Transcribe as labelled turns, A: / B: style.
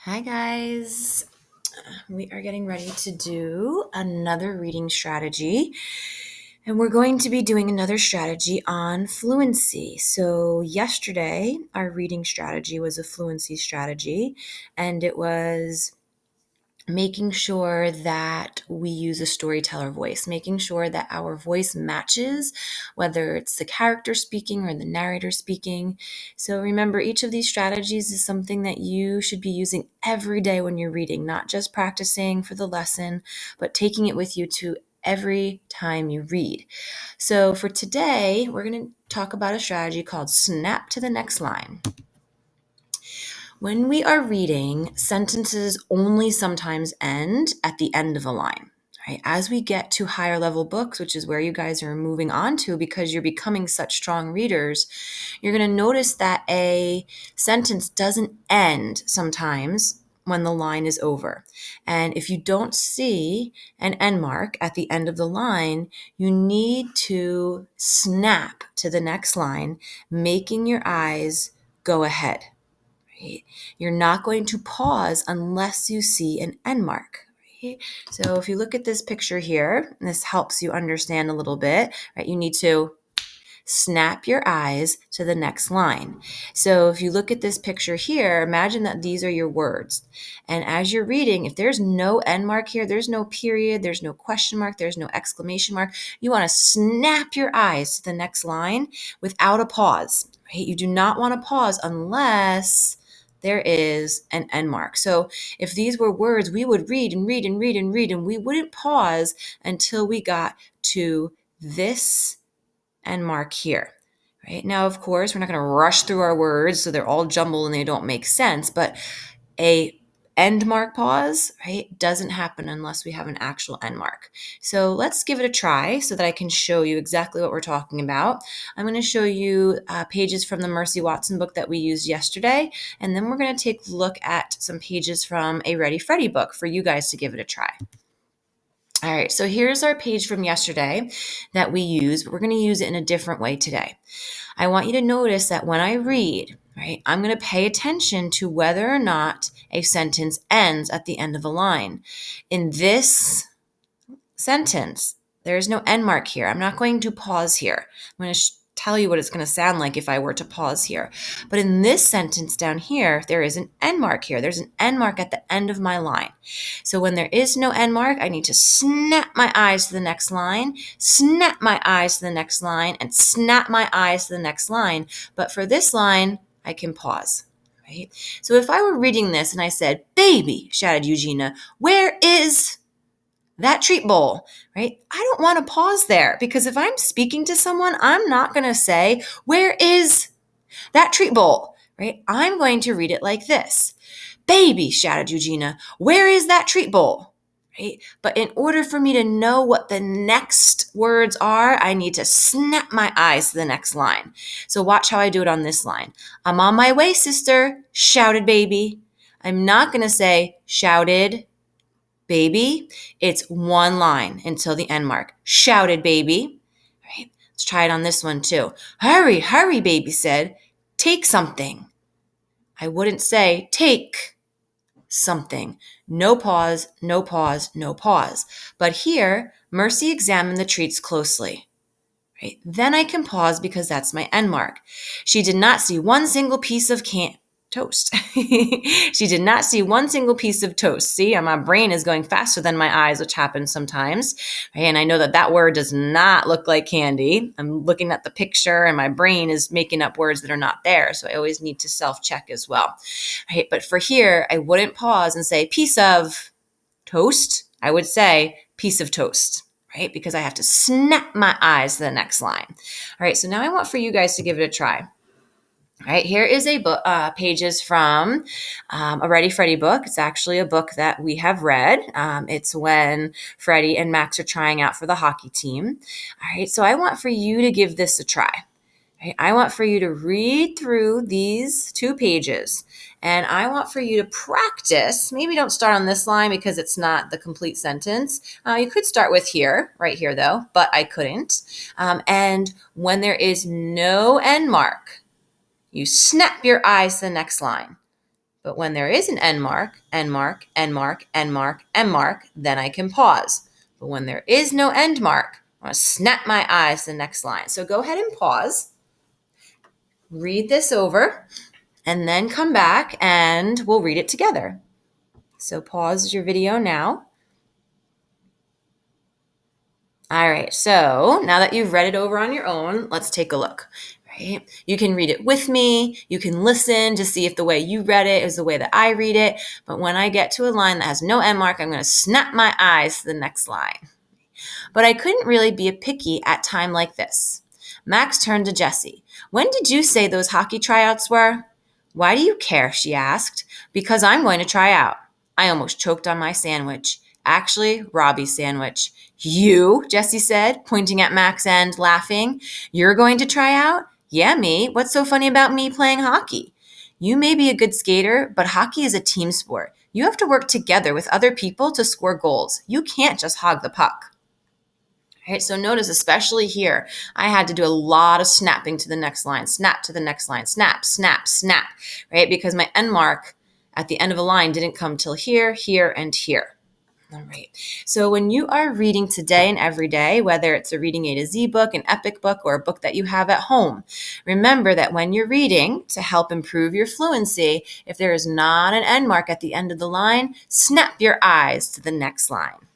A: Hi, guys. We are getting ready to do another reading strategy, and we're going to be doing another strategy on fluency. So, yesterday, our reading strategy was a fluency strategy, and it was making sure that we use a storyteller voice, making sure that our voice matches, whether it's the character speaking or the narrator speaking. So remember, each of these strategies is something that you should be using every day when you're reading, not just practicing for the lesson, but taking it with you to every time you read. So for today, we're going to talk about a strategy called snap to the next line. When we are reading, sentences only sometimes end at the end of a line. Right? As we get to higher level books, which is where you guys are moving on to because you're becoming such strong readers, you're going to notice that a sentence doesn't end sometimes when the line is over. And if you don't see an end mark at the end of the line, you need to snap to the next line, making your eyes go ahead. Right? You're not going to pause unless you see an end mark. Right? So if you look at this picture here, this helps you understand a little bit, right? You need to snap your eyes to the next line. So if you look at this picture here, imagine that these are your words. And as you're reading, if there's no end mark here, there's no period, there's no question mark, there's no exclamation mark, you want to snap your eyes to the next line without a pause. Right? You do not want to pause unless there is an end mark. So if these were words, we would read and read and read and read, and we wouldn't pause until we got to this end mark here. Right? Now, of course, we're not going to rush through our words so they're all jumbled and they don't make sense, but a end mark pause, right, doesn't happen unless we have an actual end mark. So let's give it a try so that I can show you exactly what we're talking about. I'm going to show you pages from the Mercy Watson book that we used yesterday, and then we're going to take a look at some pages from a Ready Freddy book for you guys to give it a try. All right, so here's our page from yesterday that we use, but we're going to use it in a different way today. I want you to notice that when I read, right, I'm going to pay attention to whether or not a sentence ends at the end of a line. In this sentence, there is no end mark here. I'm not going to pause here. I'm going to tell you what it's going to sound like if I were to pause here. But in this sentence down here, there is an end mark here. There's an end mark at the end of my line. So when there is no end mark, I need to snap my eyes to the next line, snap my eyes to the next line, and snap my eyes to the next line. But for this line, I can pause. Right? So if I were reading this and I said, "Baby," shouted Eugenia, "where is that treat bowl?" Right? I don't want to pause there because if I'm speaking to someone, I'm not going to say, "Where is that treat bowl?" Right? I'm going to read it like this. "Baby," shouted Eugenia, "where is that treat bowl?" Right? But in order for me to know what the next words are, I need to snap my eyes to the next line. So watch how I do it on this line. "I'm on my way, sister," shouted Baby. I'm not going to say shouted Baby. It's one line until the end mark. Shouted Baby. Right? Let's try it on this one too. "Hurry, hurry," Baby said. "Take something." I wouldn't say take something. No pause, no pause, no pause. But here, Mercy examined the treats closely. Right? Then I can pause because that's my end mark. She did not see one single piece of toast. She did not see one single piece of toast. See, my brain is going faster than my eyes, which happens sometimes. Right? And I know that that word does not look like candy. I'm looking at the picture and my brain is making up words that are not there. So I always need to self-check as well. Right? But for here, I wouldn't pause and say piece of toast. I would say piece of toast. Right? Because I have to snap my eyes to the next line. All right, so now I want for you guys to give it a try. All right, here is a book, pages from a Ready Freddy book. It's actually a book that we have read. It's when Freddie and Max are trying out for the hockey team. All right, so I want for you to give this a try. Right? I want for you to read through these 2 pages, and I want for you to practice. Maybe don't start on this line because it's not the complete sentence. You could start with here, right here though, but I couldn't. And when there is no end mark, you snap your eyes to the next line. But when there is an end mark, end mark, end mark, end mark, end mark, then I can pause. But when there is no end mark, I'm going to snap my eyes to the next line. So go ahead and pause, read this over, and then come back and we'll read it together. So pause your video now. All right, so now that you've read it over on your own, let's take a look. Right? You can read it with me. You can listen to see if the way you read it is the way that I read it. But when I get to a line that has no end mark, I'm going to snap my eyes to the next line. But I couldn't really be a picky at time like this. Max turned to Jessie. When did you say those hockey tryouts were? Why do you care? She asked. Because I'm going to try out. I almost choked on my sandwich. Actually, Robbie's sandwich. You, Jessie said, pointing at Max and laughing. You're going to try out? Yeah, me. What's so funny about me playing hockey? You may be a good skater, but hockey is a team sport. You have to work together with other people to score goals. You can't just hog the puck. All right, so notice, especially here, I had to do a lot of snapping to the next line, snap to the next line, snap, snap, snap, right? Because my end mark at the end of a line didn't come till here, here, and here. All right. So when you are reading today and every day, whether it's a Reading A to Z book, an epic book, or a book that you have at home, remember that when you're reading, to help improve your fluency, if there is not an end mark at the end of the line, snap your eyes to the next line.